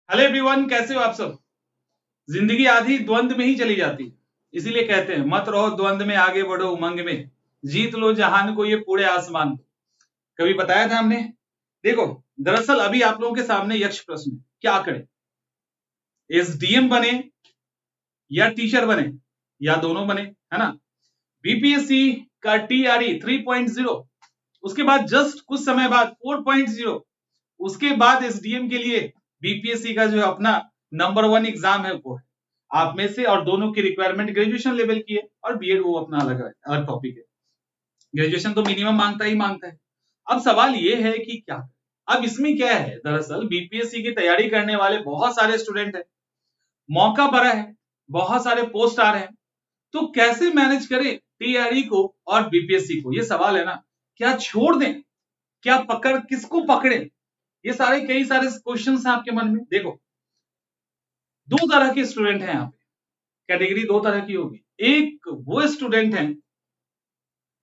Hello everyone, कैसे हो आप सब। जिंदगी आधी द्वंद में ही चली जाती है, इसीलिए कहते हैं मत रहो द्वंद में, आगे बढ़ो उमंग में, जीत लो जहान को ये पूरे आसमान को। कभी बताया था हमने। देखो, दरअसल अभी आप लोगों के सामने यक्ष प्रश्न है, क्या करें। एसडीएम बने या टीचर बने या दोनों बने, है ना। बीपीएससी का टीआरई 3.0, उसके बाद जस्ट कुछ समय बाद 4.0, उसके बाद एसडीएम के लिए बीपीएससी का जो अपना नंबर 1 एग्जाम है वो है आप में से, और दोनों की रिक्वायरमेंट ग्रेजुएशन लेवल की है और बीएड वो अपना अलग टॉपिक है। ग्रेजुएशन तो मिनिमम मांगता ही मांगता है। अब सवाल ये है कि क्या, अब इसमें क्या है, दरअसल बीपीएससी की तैयारी करने वाले बहुत सारे स्टूडेंट हैं, मौका बड़ा है, बहुत सारे पोस्ट आ रहे हैं, तो कैसे मैनेज करें टीआरई को और बीपीएससी को, ये सवाल है ना। क्या छोड़ दें, क्या पकड़, किसको पकड़े, ये सारे कई सारे क्वेश्चंस हैं आपके मन में। देखो, दो तरह के स्टूडेंट हैं यहाँ पे, कैटेगरी दो तरह की होगी। एक वो स्टूडेंट हैं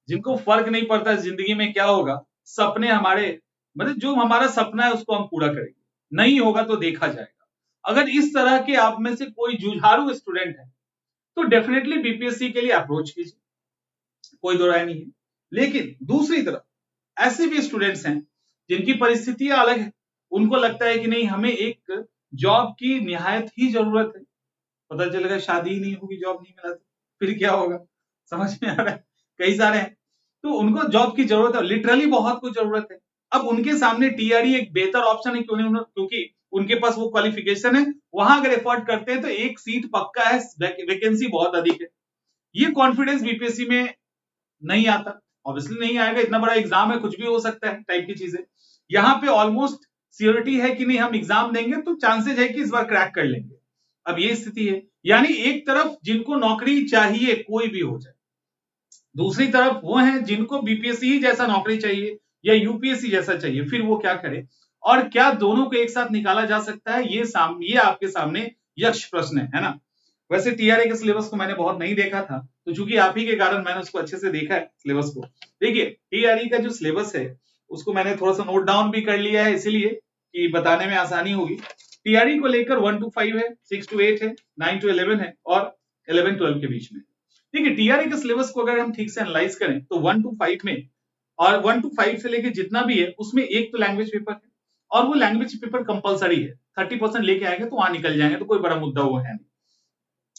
जिनको फर्क नहीं पड़ता जिंदगी में क्या होगा, सपने हमारे, मतलब जो हमारा सपना है उसको हम पूरा करेंगे, नहीं होगा तो देखा जाएगा। अगर इस तरह के आप में से कोई जुझारू स्टूडेंट है तो डेफिनेटली बीपीएससी के लिए अप्रोच कीजिए, कोई दो राय नहीं है। लेकिन दूसरी तरफ ऐसे भी स्टूडेंट्स हैं जिनकी परिस्थितियां अलग है, उनको लगता है कि नहीं, हमें एक जॉब की निहायत ही जरूरत है, पता चलेगा शादी ही नहीं होगी, जॉब नहीं मिला तो फिर क्या होगा, समझ में आ रहा है। कई सारे हैं तो उनको जॉब की जरूरत है, लिटरली बहुत कुछ जरूरत है। अब उनके सामने टीआरई एक बेहतर ऑप्शन है, क्यों नहीं, क्योंकि उनके पास वो क्वालिफिकेशन है, वहां अगर एफर्ट करते हैं तो एक सीट पक्का है, वैकेंसी बहुत अधिक है। ये कॉन्फिडेंस बीपीएससी में नहीं आता, ऑब्वियसली नहीं आएगा, इतना बड़ा एग्जाम है, कुछ भी हो सकता है टाइप की चीजें। यहाँ पे ऑलमोस्ट सियोरिटी है कि नहीं, हम एग्जाम देंगे तो चांसेस है कि इस बार क्रैक कर लेंगे। अब ये स्थिति है, यानी एक तरफ जिनको नौकरी चाहिए कोई भी हो जाए, दूसरी तरफ वो हैं जिनको बीपीएससी ही जैसा नौकरी चाहिए या यूपीएससी जैसा चाहिए, फिर वो क्या करे और क्या दोनों को एक साथ निकाला जा सकता है, ये आपके सामने यक्ष प्रश्न है ना। वैसे टीआरए के सिलेबस को मैंने बहुत नहीं देखा था, तो चूंकि आप ही के कारण मैंने उसको अच्छे से देखा है सिलेबस को। देखिए, टीआरई का जो सिलेबस है उसको मैंने थोड़ा सा नोट डाउन भी कर लिया है, इसीलिए कि बताने में आसानी होगी। टीआरई को लेकर 1 to 5 है, 6 to 8 है, 9 to 11 है और 11-12 के बीच में। ठीक है, टीआरई के सिलेबस को अगर हम ठीक से एनालाइज करें तो 1 to 5 में, और 1 to 5 से लेके जितना भी है उसमें एक तो लैंग्वेज पेपर है, और वो लैंग्वेज पेपर कंपलसरी है, 30% लेके आएंगे तो वहां निकल जाएंगे, तो कोई बड़ा मुद्दा वो है नहीं।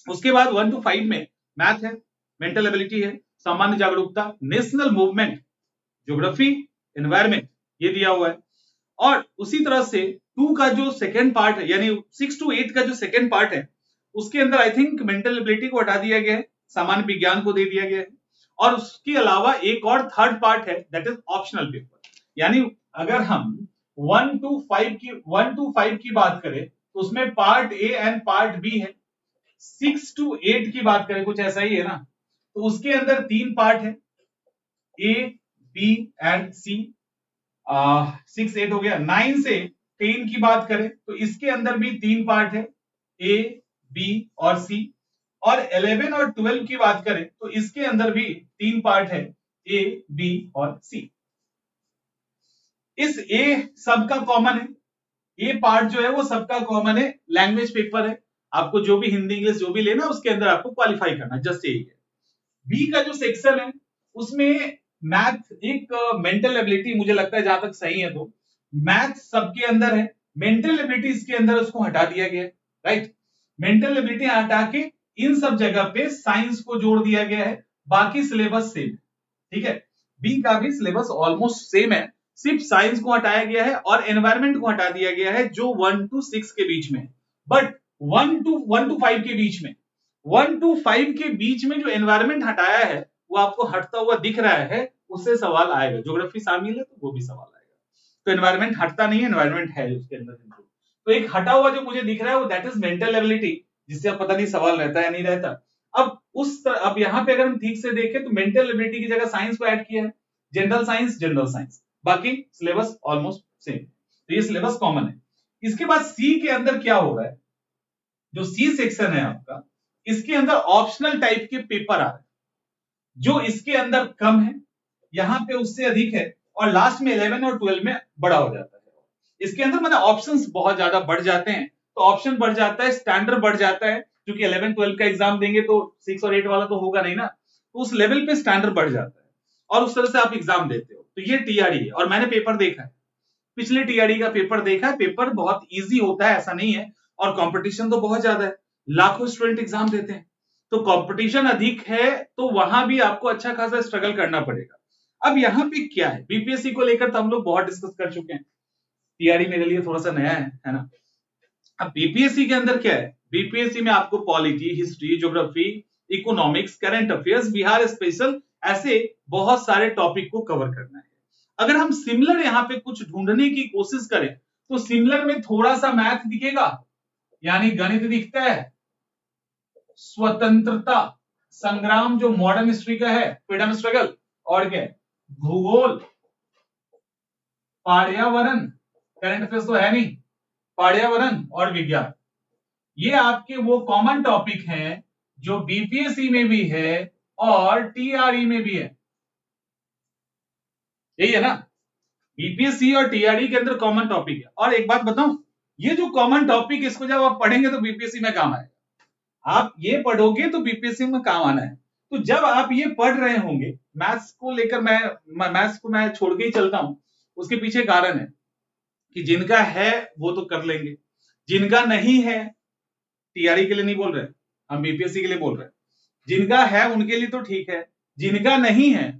उसके बाद 1 to 5 में मैथ है, मेंटल एबिलिटी है, सामान्य जागरूकता, नेशनल मूवमेंट, ज्योग्राफी, एनवायरमेंट, ये दिया हुआ है। और उसी तरह से 2 का जो सेकेंड पार्ट है, यानी 6 to 8 का जो सेकेंड पार्ट है, उसके अंदर आई थिंक मेंटल एबिलिटी को हटा दिया गया है, सामान्य विज्ञान को दे दिया गया है, और उसके अलावा एक और थर्ड पार्ट है, दैट इज ऑप्शनल पेपर। यानी अगर हम 1 to 5 की बात करें तो उसमें part A and part B है। 6 to 8 की बात करें, कुछ ऐसा ही है ना, तो उसके अंदर 3 पार्ट है, ए, बी एंड सी। 6 8 हो गया। 9 से 10 की बात करें तो इसके अंदर भी 3 पार्ट है, ए, बी और सी। और 11 और 12 की बात करें तो इसके अंदर भी 3 पार्ट है, ए, बी और सी। इस ए सबका कॉमन है, ए पार्ट जो है वो सबका कॉमन है, लैंग्वेज पेपर है, आपको जो भी हिंदी इंग्लिश जो भी लेना उसके अंदर आपको क्वालिफाई करना, जस्ट यही है। बी का जो सेक्शन है उसमें मैथ, एक मेंटल एबिलिटी, मुझे लगता है जहां तक सही है तो मैथ सबके अंदर है, मेंटल एबिलिटी इसके अंदर उसको हटा दिया गया है, राइट। मेंटल एबिलिटी हटा के इन सब जगह पे साइंस को जोड़ दिया गया है, बाकी सिलेबस सेम, ठीक है। बी का भी सिलेबस ऑलमोस्ट सेम है, सिर्फ साइंस को हटाया गया है और एनवायरमेंट को हटा दिया गया है, जो 1 to 6 के बीच में है। बट 1 to 5 के बीच में, 1 to 5 के बीच में जो एनवायरमेंट हटाया है वो आपको हटता हुआ दिख रहा है, उससे सवाल आएगा। ज्योग्राफी शामिल है तो वो भी सवाल आएगा, तो एनवायरमेंट हटता नहीं है, एनवायरमेंट है उसके अंदर। तो एक हटा हुआ जो मुझे दिख रहा है वो दैट इज मेंटल एबिलिटी, जिससे अब पता नहीं सवाल रहता है या नहीं रहता। अब यहाँ पे अगर हम ठीक से देखें तो मेंटल एबिलिटी की जगह साइंस को ऐड किया है, जनरल साइंस, बाकी सिलेबस ऑलमोस्ट सेम, तो ये सिलेबस कॉमन है। इसके बाद सी के अंदर क्या हो रहा है, जो सी सेक्शन है आपका, इसके अंदर ऑप्शनल टाइप के पेपर आ रहे हैं, जो इसके अंदर कम है, यहां पे उससे अधिक है, और लास्ट में 11 और 12 में बड़ा हो जाता है। इसके अंदर मतलब ऑप्शंस बहुत ज्यादा बढ़ जाते हैं, तो ऑप्शन बढ़ जाता है, स्टैंडर्ड बढ़ जाता है, क्योंकि 11 12 का एग्जाम देंगे तो 6 और 8 वाला तो होगा नहीं ना, तो उस लेवल पे स्टैंडर्ड बढ़ जाता है और उस तरह से आप एग्जाम देते हो। तो ये टीआरई है और मैंने पेपर देखा है, पिछले टीआरई का पेपर देखा है, पेपर बहुत इजी होता है ऐसा नहीं है, और कंपटीशन तो बहुत ज्यादा है, लाखों स्टूडेंट एग्जाम देते हैं, तो कंपटीशन अधिक है, तो वहां भी आपको अच्छा खासा स्ट्रगल करना पड़ेगा। अब यहाँ पे क्या है, बीपीएससी को लेकर तो हम लोग बहुत डिस्कस कर चुके हैं, टीआरई मेरे लिए थोड़ा सा नया है ना। अब बीपीएससी के अंदर क्या है, बीपीएससी में आपको polity, history, geography, economics, current affairs, Bihar special, ऐसे बहुत सारे टॉपिक को कवर करना है। अगर हम सिमिलर यहाँ पे कुछ ढूंढने की कोशिश करें तो सिमिलर में थोड़ा सा मैथ दिखेगा, यानी गणित दिखता है, स्वतंत्रता संग्राम जो मॉडर्न हिस्ट्री का है, फ्रीडम स्ट्रगल, और क्या है, भूगोल, पर्यावरण, करंट अफेयर्स तो है नहीं, पर्यावरण और विज्ञान, ये आपके वो कॉमन टॉपिक हैं जो बीपीएससी में भी है और टीआरई में भी है, यही है ना, बीपीएससी और टीआरई के अंदर कॉमन टॉपिक है। और एक बात बताऊं, ये जो कॉमन टॉपिक, इसको जब आप पढ़ेंगे तो बीपीएससी में काम आएगा, आप ये पढ़ोगे तो बीपीएससी में काम आना है। तो जब आप ये पढ़ रहे होंगे, मैथ्स को लेकर मैथ्स को मैं छोड़ के ही चलता हूं, उसके पीछे कारण है कि जिनका है वो तो कर लेंगे, जिनका नहीं है, टीआरई के लिए नहीं बोल रहे, हम बीपीएससी के लिए बोल रहे हैं, जिनका है उनके लिए तो ठीक है, जिनका नहीं है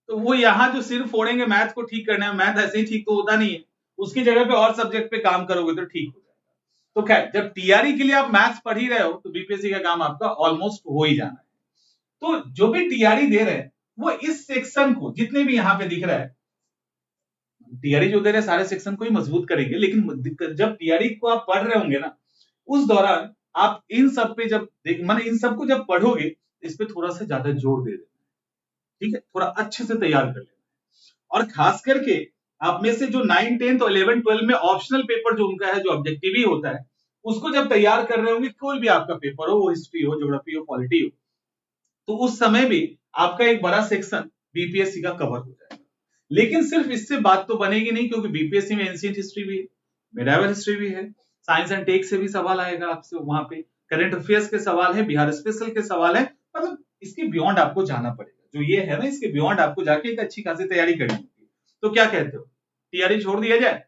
तो वो यहां जो सिर्फ फोड़ेंगे मैथ को ठीक करना है, मैथ ऐसे ही ठीक तो होता नहीं है, उसकी जगह पे और सब्जेक्ट पे काम करोगे तो ठीक हो जाएगा। तो खैर, जब टीआरई के लिए आप मैथ्स पढ़ ही रहे हो तो बीपीएससी का काम आपका ऑलमोस्ट हो ही जाना है। तो जो भी टीआरई दे रहे हैं वो इस सेक्शन को, जितने भी यहाँ पे दिख रहा है, टीआरई जो दे रहे हैं सारे सेक्शन को ही मजबूत करेंगे, लेकिन जब टीआरई को आप पढ़ रहे होंगे ना, उस दौरान आप इन सब पे जब माने इन सबको जब पढ़ोगे, इस पे थोड़ा सा ज्यादा जोर दे देना, ठीक है, थोड़ा अच्छे से तैयार कर लेना। और खास करके आप में से जो 9 10 और 11 12 में ऑप्शनल पेपर जो उनका है, जो ऑब्जेक्टिव ही होता है, उसको जब तैयार कर रहे होंगे, कोई भी आपका पेपर हो, वो हिस्ट्री हो, ज्योग्राफी हो, पॉलिटी हो, तो उस समय भी आपका एक बड़ा सेक्शन बीपीएससी का कवर हो जाएगा। लेकिन सिर्फ इससे बात तो बनेगी नहीं, क्योंकि बीपीएससी में एंशिएंट हिस्ट्री भी है, मेडावल हिस्ट्री भी है, साइंस एंड टेक से भी सवाल आएगा आपसे वहां पे, करंट अफेयर्स के सवाल है, बिहार स्पेशल के सवाल है, मतलब इसके बियॉन्ड आपको जाना पड़ेगा, जो ये है ना, इसके बियॉन्ड आपको जाके एक अच्छी खासी तैयारी करनी होगी। तो क्या कहते हो, टीआरई छोड़ दिया जाए,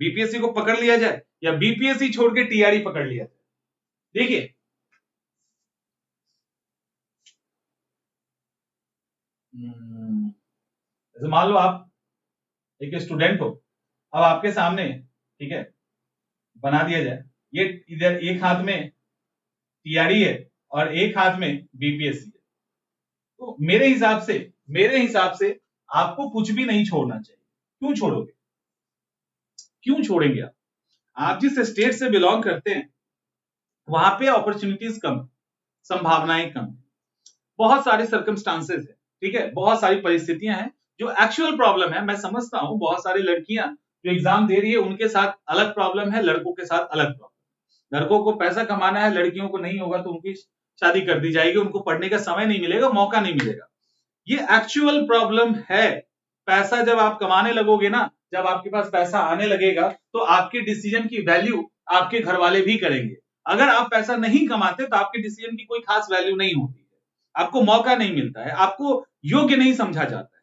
बीपीएससी को पकड़ लिया जाए, या बीपीएससी छोड़ के टीआरई पकड़ लिया जाए? देखिए, जैसे मान लो आप एक स्टूडेंट हो, अब आपके सामने, ठीक है, बना दिया जाए, ये इधर एक हाथ में टीआरई है और एक हाथ में बीपीएससी है, तो मेरे हिसाब से आपको कुछ भी नहीं छोड़ना चाहिए। क्यों छोड़ोगे, क्यों छोड़ेंगे आप जिस स्टेट से बिलोंग करते हैं वहां पे अपॉर्चुनिटीज कम, संभावनाएं कम, बहुत सारे सर्कमस्टांसेस है, ठीक है, बहुत सारी परिस्थितियां हैं, जो एक्चुअल प्रॉब्लम है, मैं समझता हूं बहुत सारी लड़कियां जो एग्जाम दे रही है उनके साथ अलग प्रॉब्लम है, लड़कों के साथ अलग प्रॉब्लम। लड़कों को पैसा कमाना है, लड़कियों को नहीं होगा तो उनकी शादी कर दी जाएगी, उनको पढ़ने का समय नहीं मिलेगा, मौका नहीं मिलेगा, ये एक्चुअल प्रॉब्लम है। पैसा जब आप कमाने लगोगे ना, जब आपके पास पैसा आने लगेगा, तो आपके डिसीजन की वैल्यू आपके घर वाले भी करेंगे। अगर आप पैसा नहीं कमाते तो आपके डिसीजन की कोई खास वैल्यू नहीं होती है, आपको मौका नहीं मिलता है, आपको योग्य नहीं समझा जाता है।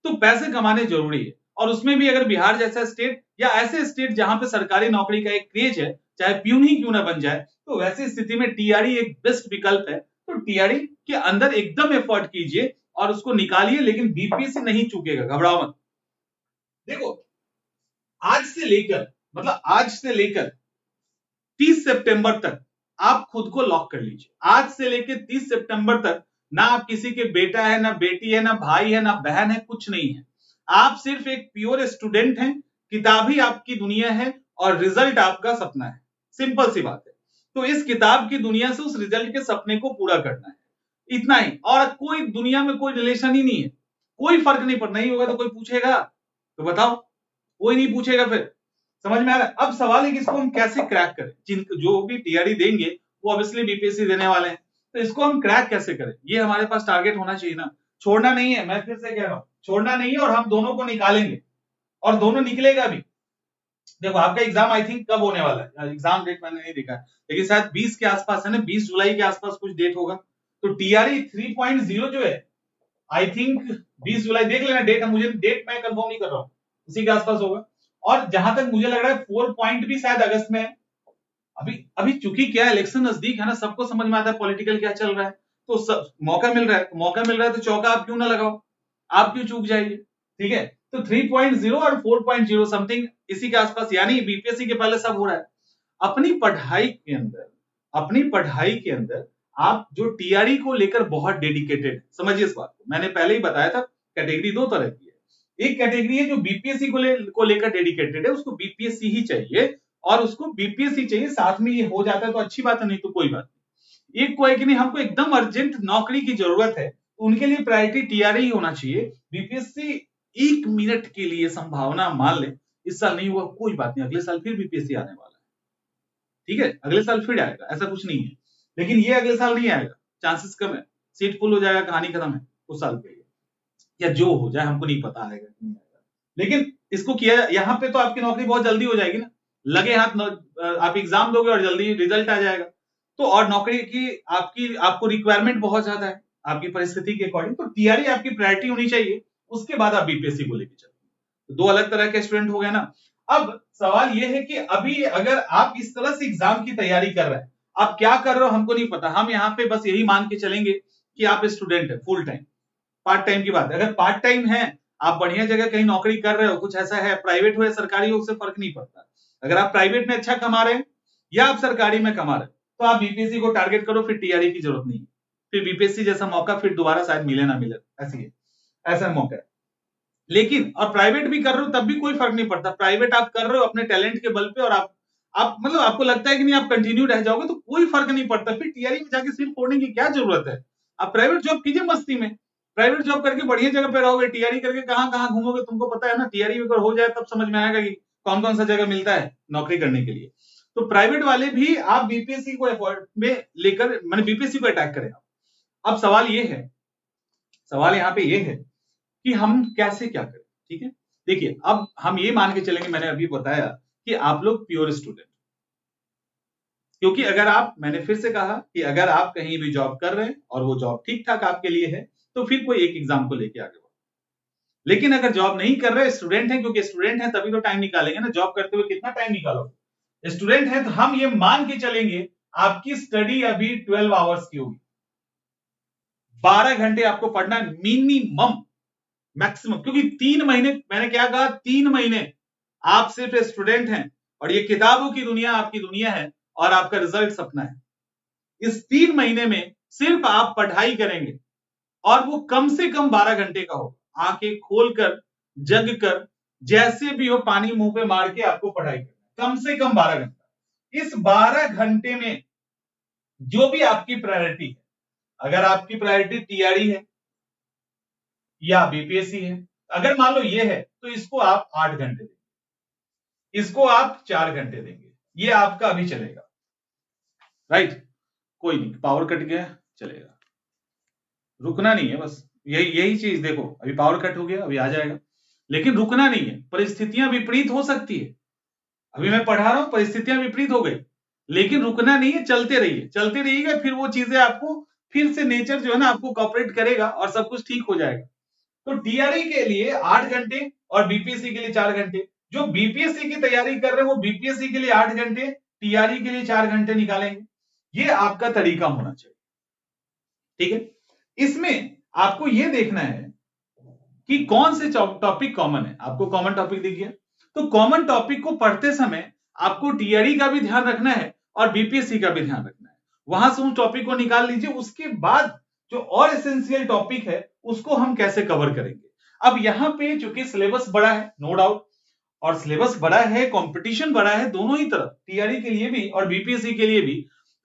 तो पैसे कमाने जरूरी है, और उसमें भी अगर बिहार जैसा स्टेट या ऐसे स्टेट जहां पे सरकारी नौकरी का एक क्रेज है, चाहे प्यून ही क्यों ना बन जाए, तो वैसी स्थिति में टीआरई एक बेस्ट विकल्प है। तो टीआरई के अंदर एकदम एफर्ट कीजिए और उसको निकालिए, लेकिन बीपीएससी नहीं चूकेगा, घबराओ मत। देखो, आज से लेकर 30 सितंबर तक आप खुद को लॉक कर लीजिए। आज से लेकर 30 सितंबर तक ना आप किसी के बेटा है, ना बेटी है, ना भाई है, ना बहन है, कुछ नहीं है, आप सिर्फ एक प्योर स्टूडेंट हैं, किताब ही आपकी दुनिया है और रिजल्ट आपका सपना है, सिंपल सी बात है। तो इस किताब की दुनिया से उस रिजल्ट के सपने को पूरा करना है, इतना ही, और कोई दुनिया में कोई रिलेशन ही नहीं है, कोई फर्क नहीं पड़ता, नहीं होगा तो कोई पूछेगा तो बताओ, कोई नहीं पूछेगा, फिर समझ में आ रहा है। अब सवाल है कि इसको हम कैसे क्रैक करें, जो भी टीआरई देंगे वो ऑब्वियसली बीपीएससी देने वाले हैं, तो इसको हम क्रैक कैसे करें, ये हमारे पास टारगेट होना चाहिए ना। छोड़ना नहीं है, मैं फिर से कह रहा हूं, छोड़ना नहीं है, और हम दोनों को निकालेंगे, और दोनों निकलेगा भी। देखो आपका एग्जाम आई थिंक कब होने वाला है, एग्जाम डेट मैंने नहीं देखा है, लेकिन शायद 20 के आसपास है ना, 20 जुलाई के आसपास कुछ डेट होगा। तो टीआरई 3.0 जो है आई थिंक 20 जुलाई, देख लेना डेट, मुझे डेट मैं कंफर्म नहीं कर रहा हूँ, उसी के आसपास होगा। और जहां तक मुझे लग रहा है 4 पॉइंट भी शायद अगस्त में है। अभी अभी चूंकि क्या इलेक्शन नजदीक है ना, सबको समझ में आता है पॉलिटिकल क्या चल रहा है, तो मौका मिल रहा है, मौका मिल रहा है तो चौका आप क्यों ना लगाओ, आप क्यों चूक जाइए। ठीक है, तो 3.0 और 4.0 समथिंग इसी के आसपास, यानी बीपीएससी के पहले सब हो रहा है। अपनी पढ़ाई के अंदर, अपनी पढ़ाई के अंदर आप जो टीआरई को लेकर बहुत डेडिकेटेड, समझिए इस बात को, मैंने पहले ही बताया था कैटेगरी दो तरह की है। एक कैटेगरी है जो बीपीएससी को लेकर डेडिकेटेड है, उसको बीपीएससी ही चाहिए और उसको बीपीएससी चाहिए, साथ में ये हो जाता है तो अच्छी बात है, नहीं तो कोई बात नहीं। एक को है कि नहीं हमको एकदम अर्जेंट नौकरी की जरूरत है, तो उनके लिए प्रायोरिटी टीआरई ही होना चाहिए। बीपीएससी 1 मिनट के लिए संभावना मान ले इस साल नहीं हुआ कोई बात नहीं, अगले साल फिर बीपीएससी आने वाला है। ठीक है, अगले साल फिर आएगा, ऐसा कुछ नहीं है, लेकिन ये अगले साल नहीं आएगा, चांसेस कम है, सीट फुल हो जाएगा, कहानी खत्म है उस साल के लिए, या जो हो जाए हमको नहीं पता आएगा नहीं आएगा। लेकिन इसको किया यहाँ पे तो आपकी नौकरी बहुत जल्दी हो जाएगी ना, लगे हाथ आप एग्जाम दोगे और जल्दी रिजल्ट आ जाएगा। तो और नौकरी की आपको रिक्वायरमेंट बहुत ज्यादा है आपकी परिस्थिति के अकॉर्डिंग, तो टीआरई आपकी प्रायोरिटी होनी चाहिए, उसके बाद आप बीपीएससी को लेकर चलो। तो दो अलग तरह के स्टूडेंट हो गए ना। अब सवाल यह है कि अभी अगर आप इस तरह से एग्जाम की तैयारी कर रहे हैं, आप क्या कर रहे हो हमको नहीं पता, हम यहाँ पे बस यही मान के चलेंगे कि आप स्टूडेंट है फुल टाइम। पार्ट टाइम की बात है, अगर पार्ट टाइम है, आप बढ़िया जगह कहीं नौकरी कर रहे हो, कुछ ऐसा है, प्राइवेट हो या सरकारी हो, उससे फर्क नहीं पड़ता। अगर आप प्राइवेट में अच्छा कमा रहे हैं या आप सरकारी में कमा रहे हैं, तो आप बीपीएससी को टारगेट करो, फिर टीआरई की जरूरत नहीं, फिर बीपीएससी जैसा मौका फिर दोबारा शायद मिले ना मिले, ऐसी है, ऐसा मौका है। लेकिन और प्राइवेट भी कर रहे हो तब भी कोई फर्क नहीं पड़ता, प्राइवेट आप कर रहे हो अपने टैलेंट के बल पे, और आप मतलब आपको लगता है कि नहीं आप कंटिन्यू रह जाओगे तो कोई फर्क नहीं पड़ता, फिर टीआरई में जाके सिर फोड़ने की क्या जरूरत है। आप प्राइवेट जॉब कीजिए मस्ती में, प्राइवेट जॉब करके बढ़िया जगह पे रहोगे, टीआरई करके कहां कहां घूमोगे तुमको पता है ना, टीआरई अगर हो जाए तब समझ में आएगा कि कौन कौन सा जगह मिलता है नौकरी करने के लिए। तो प्राइवेट वाले भी आप बीपीएससी को एफर्ट में लेकर मैंने बीपीएससी को अटैक करें। अब सवाल ये है, सवाल यहाँ पे ये है कि हम कैसे क्या करें। ठीक है, देखिए अब हम ये मान के चलेंगे, मैंने अभी बताया कि आप लोग प्योर स्टूडेंट, क्योंकि अगर आप, मैंने फिर से कहा कि अगर आप कहीं भी जॉब कर रहे हैं और वो जॉब ठीक ठाक आपके लिए है, तो फिर कोई एक एग्जाम को लेके आगे बढ़ो। लेकिन अगर जॉब नहीं कर रहे, स्टूडेंट हैं, क्योंकि स्टूडेंट हैं तभी तो टाइम निकालेंगे ना, जॉब करते हुए कितना टाइम निकालोगे, स्टूडेंट हैं तो हम ये मान के चलेंगे आपकी स्टडी अभी 12 आवर्स की होगी, 12 घंटे आपको पढ़ना मिनिमम, मैक्सिमम, क्योंकि 3 महीने, मैंने क्या कहा, 3 महीने आप सिर्फ स्टूडेंट हैं और ये किताबों की दुनिया आपकी दुनिया है और आपका रिजल्ट सपना है। इस 3 महीने में सिर्फ आप पढ़ाई करेंगे और वो कम से कम 12 घंटे का हो, आंखें खोलकर जग कर जैसे भी हो पानी मुंह पे मार के आपको पढ़ाई करना, कम से कम 12 घंटा। इस 12 घंटे में जो भी आपकी प्रायोरिटी है, अगर आपकी प्रायोरिटी टीआरई है या बीपीएससी है, अगर मान लो ये है, तो इसको आप 8 घंटे देंगे, इसको आप 4 घंटे देंगे, ये आपका अभी चलेगा, राइट। कोई नहीं, पावर कट गया चलेगा, रुकना नहीं है, बस यही चीज देखो, अभी पावर कट हो गया, अभी आ जाएगा, लेकिन रुकना नहीं है, परिस्थितियां विपरीत हो सकती है। अभी मैं पढ़ा रहा हूं, परिस्थितियां विपरीत हो गई, लेकिन रुकना नहीं है, चलते रहिए, चलते रहिएगा, फिर वो चीजें आपको फिर से नेचर जो है ना आपको कॉपरेट करेगा और सब कुछ ठीक हो जाएगा। तो टीआरई के लिए 8 घंटे और बीपीएससी के लिए 4 घंटे, जो बीपीएससी की तैयारी कर रहे हैं वो बीपीएससी के लिए 8 घंटे, टीआरई के लिए 4 घंटे निकालेंगे, ये आपका तरीका होना चाहिए। ठीक है, इसमें आपको यह देखना है कि कौन से टॉपिक कॉमन है, आपको कॉमन टॉपिक दिख गया, तो कॉमन टॉपिक को पढ़ते समय आपको टीआरई का भी ध्यान रखना है और बीपीएससी का भी ध्यान रखना है, वहां से उस टॉपिक को निकाल लीजिए, उसके बाद जो और एसेंशियल टॉपिक है उसको हम कैसे कवर करेंगे। अब यहां पे चूंकि सिलेबस बड़ा है, नो डाउट, और सिलेबस बड़ा है, कंपटीशन बड़ा है, दोनों ही तरफ, टीआरई के लिए भी और बीपीएससी के लिए भी,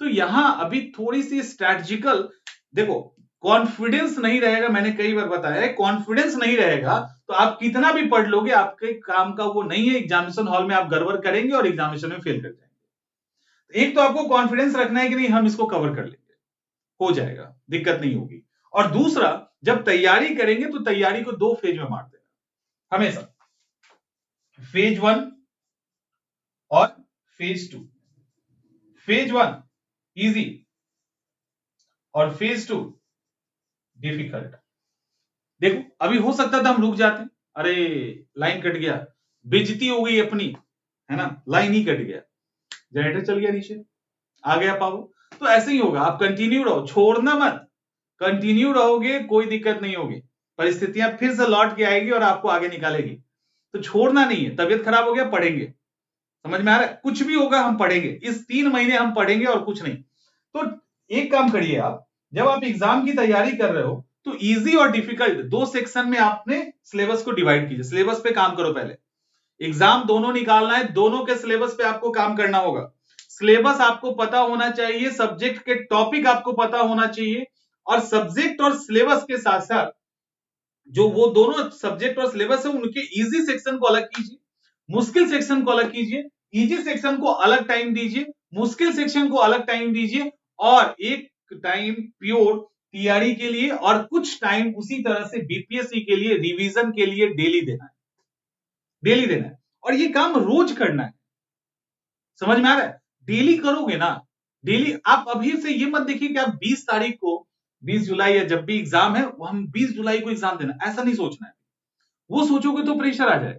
तो यहां अभी थोड़ी सी स्ट्रैटेजिकल, देखो कॉन्फिडेंस नहीं रहेगा, मैंने कई बार बताया है, कॉन्फिडेंस नहीं रहेगा तो आप कितना भी पढ़ लोगे आपके काम का वो नहीं है, एग्जामिनेशन हॉल में आप गड़बड़ करेंगे और एग्जामिनेशन में फेल कर जाएंगे। एक तो आपको कॉन्फिडेंस रखना है कि नहीं हम इसको कवर कर लेंगे, हो जाएगा, दिक्कत नहीं होगी, और दूसरा जब तैयारी करेंगे तो तैयारी को 2 फेज में बांट देना हमेशा, फेज 1 और फेज 2। फेज 1 इजी और फेज 2 डिफिकल्ट। देखो अभी हो सकता था हम रुक जाते, अरे लाइन कट गया, बेइज्जती हो गई अपनी, है ना, लाइन ही कट गया, जनरेटर चल गया नीचे, आ गया पावर। तो ऐसे ही होगा, आप कंटिन्यू रहो, छोड़ना मत, कंटिन्यू रहोगे कोई दिक्कत नहीं होगी, परिस्थितियां फिर से लौट के आएगी और आपको आगे निकालेगी। तो छोड़ना नहीं है, तबियत खराब हो गया पढ़ेंगे, समझ में आ रहा है, कुछ भी होगा हम पढ़ेंगे, इस 3 महीने हम पढ़ेंगे और कुछ नहीं। तो एक काम करिए, आप जब आप एग्जाम की तैयारी कर रहे हो तो इजी और डिफिकल्ट 2 सेक्शन में आपने सिलेबस को डिवाइड कीजिए, सिलेबस पे काम करो पहले, एग्जाम दोनों निकालना है, दोनों के सिलेबस पे आपको काम करना होगा। सिलेबस आपको पता होना चाहिए, सब्जेक्ट के टॉपिक आपको पता होना चाहिए, और सब्जेक्ट और सिलेबस के साथ साथ जो वो दोनों सब्जेक्ट और सिलेबस है उनके इजी सेक्शन को अलग कीजिए, मुश्किल सेक्शन को अलग कीजिए, इजी सेक्शन को अलग टाइम दीजिए, मुश्किल सेक्शन को अलग टाइम दीजिए, और एक टाइम प्योर टीआरई के लिए और कुछ टाइम उसी तरह से बीपीएससी के लिए रिवीजन के लिए डेली देना है, डेली देना है, और ये काम रोज करना है, समझ में आ रहा है, डेली करोगे ना, डेली। आप अभी से ये मत देखिए कि आप 20 तारीख को 20 जुलाई या जब भी एग्जाम है हम 20 जुलाई को एग्जाम देना, ऐसा नहीं सोचना है, वो सोचोगे तो प्रेशर आ जाएगा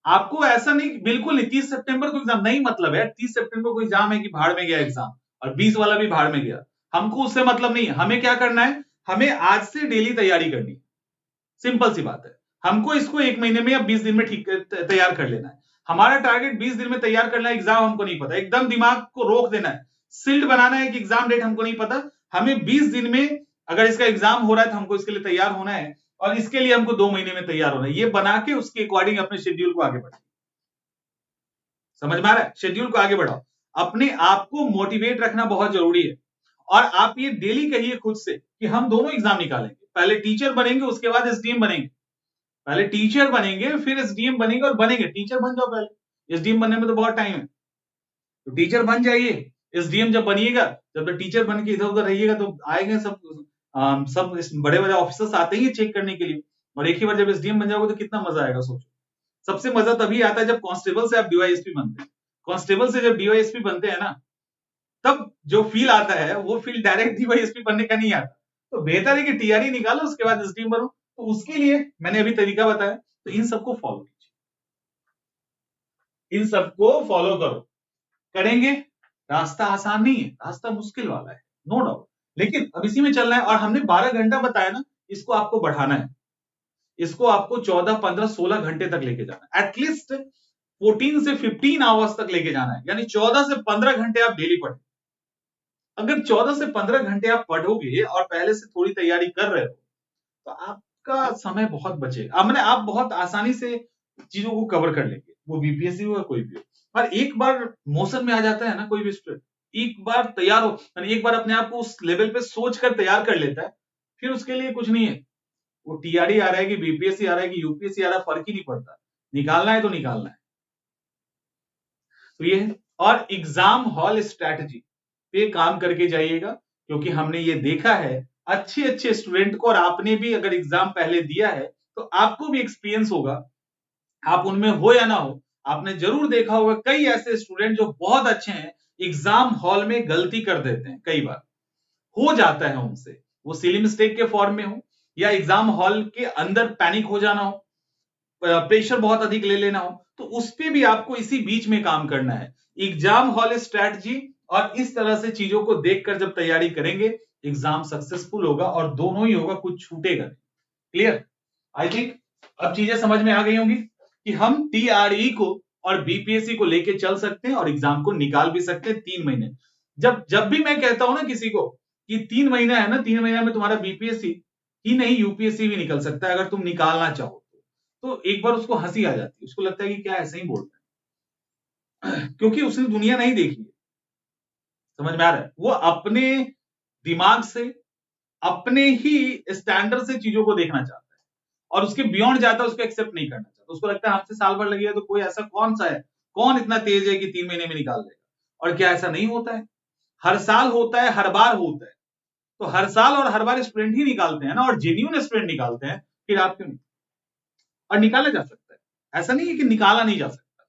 आपको, ऐसा नहीं, बिल्कुल नहीं। 30 सितंबर को एग्जाम नहीं, मतलब है 30 सितंबर को एग्जाम है कि भाड़ में गया एग्जाम, और 20 वाला भी भाड़ में गया, हमको उससे मतलब नहीं है। हमें क्या करना है, हमें आज से डेली तैयारी करनी है, सिंपल सी बात है। हमको इसको 1 महीने में या 20 दिन में ठीक तैयार कर लेना है। हमारा टारगेट 20 दिन में तैयार करना है, एग्जाम हमको नहीं पता, एकदम दिमाग को रोक देना है, सिल्ड बनाना है कि एग्जाम डेट हमको नहीं पता, हमें 20 दिन में अगर इसका एग्जाम हो रहा है तो हमको इसके लिए तैयार होना है, और इसके लिए हमको 2 महीने में तैयार होना है। ये बना के उसके अकॉर्डिंग अपने शेड्यूल को आगे बढ़ाओ, समझ में आ रहा है, शेड्यूल को आगे बढ़ाओ, अपने आप को मोटिवेट रखना बहुत जरूरी है। और आप ये डेली कहिए खुद से कि हम दोनों एग्जाम निकालेंगे, पहले टीचर बनेंगे उसके बाद एसडीएम बनेंगे, पहले टीचर बनेंगे फिर एसडीएम बनेंगे, और बनेंगे, टीचर बन जाओ पहले, एसडीएम बनने में तो बहुत टाइम है, तो टीचर बन जाइए। एसडीएम जब बनिएगा, जब तक टीचर बन के इधर उधर रहिएगा तो आएंगे सब बड़े बड़े ऑफिसर्स आते ही चेक करने के लिए, और एक ही बार जब एसडीएम बन जाओगे तो कितना मजा आएगा सोचो। सबसे मजा तभी आता है जब कांस्टेबल से आप डीवाईएसपी बनते हैं, कांस्टेबल से जब डीवाईएसपी बनते हैं ना, तब जो फील आता है वो फील डायरेक्ट डीवाईएसपी बनने का नहीं आता। तो बेहतर है कि टीआरई निकालो उसके बाद एसडीएम बनो। तो उसके लिए मैंने अभी तरीका बताया, तो इन सबको फॉलो कीजिए, इन सबको फॉलो करो, करेंगे। रास्ता आसान नहीं है, रास्ता मुश्किल वाला है, नो डाउट, लेकिन अब इसी में चलना है। और हमने 12 घंटा बताया ना, इसको आपको बढ़ाना है, इसको आपको 14, 15, 16 घंटे तक लेके जाना है, एटलीस्ट 14 से 15 आवर्स तक लेके जाना है, यानी 14 से 15 घंटे आप डेली पढ़ें। अगर 14 से 15 घंटे आप पढ़ोगे और पहले से थोड़ी तैयारी कर रहे हो तो आपका समय बहुत बचेगा, मैंने आप बहुत आसानी से चीजों को कवर कर लेंगे, वो बीपीएससी हो या कोई भी हो। और एक बार मोशन में आ जाता है ना कोई भी स्टूडेंट, एक बार तैयार हो, यानी एक बार अपने आप को उस लेवल पे सोच कर तैयार कर लेता है, फिर उसके लिए कुछ नहीं है, वो टीआरई आ रहा है कि बीपीएससी आ रहा है कि यूपीएससी आ रहा है, फर्क ही नहीं पड़ता, निकालना है तो निकालना है। तो ये है, और एग्जाम हॉल स्ट्रैटेजी पे काम करके जाइएगा, क्योंकि हमने ये देखा है अच्छे अच्छे स्टूडेंट को, और आपने भी अगर एग्जाम पहले दिया है तो आपको भी एक्सपीरियंस होगा, आप उनमें हो या ना हो, आपने जरूर देखा होगा कई ऐसे स्टूडेंट जो बहुत अच्छे हैं, एग्जाम हॉल में गलती कर देते हैं, कई बार हो जाता है उनसे, वो सिली मिस्टेक के फॉर्म में हो या एग्जाम हॉल के अंदर पैनिक हो जाना हो, प्रेशर बहुत अधिक ले लेना हो, तो उस पे भी आपको इसी बीच में काम करना है, एग्जाम हॉल स्ट्रैटेजी। और इस तरह से चीजों को देखकर जब तैयारी करेंगे एग्जाम सक्सेसफुल होगा, और दोनों ही होगा, कुछ छूटेगा नहीं। क्लियर? आई थिंक अब चीजें समझ में आ गई होंगी कि हम टीआरई को और बीपीएससी को लेके चल सकते हैं और एग्जाम को निकाल भी सकते हैं 3 महीने। जब भी मैं कहता हूं ना किसी को कि 3 महीना है ना, 3 महीना में तुम्हारा बीपीएससी ही नहीं यूपीएससी भी निकल सकता है अगर तुम निकालना चाहो तो एक बार उसको हंसी आ जाती है, उसको लगता है कि क्या ऐसे ही बोलता है क्योंकि उसने दुनिया नहीं देखी है, समझ में आ रहा है, वो अपने दिमाग से अपने ही स्टैंडर्ड से चीजों को देखना चाहता है, और उसके बियॉन्ड जाता है, उसको एक्सेप्ट नहीं करना चाहता, उसको लगता है हमसे साल भर लगेगा तो कोई ऐसा कौन सा है, कौन इतना तेज है कि 3 महीने में निकाल देगा। और क्या ऐसा नहीं होता है, हर साल होता है, हर बार होता है, तो हर साल और हर बार स्टूडेंट ही निकालते हैं ना, और जेन्युइन स्टूडेंट निकालते हैं, फिर आप क्यों नहीं, और निकाला जा सकता है, ऐसा नहीं है कि निकाला नहीं जा सकता,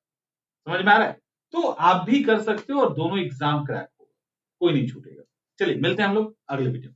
समझ में आ रहा है। तो आप भी कर सकते हो और दोनों एग्जाम क्रैक होगा, कोई नहीं छूटेगा। चलिए मिलते हैं हम लोग अगले वीडियो में।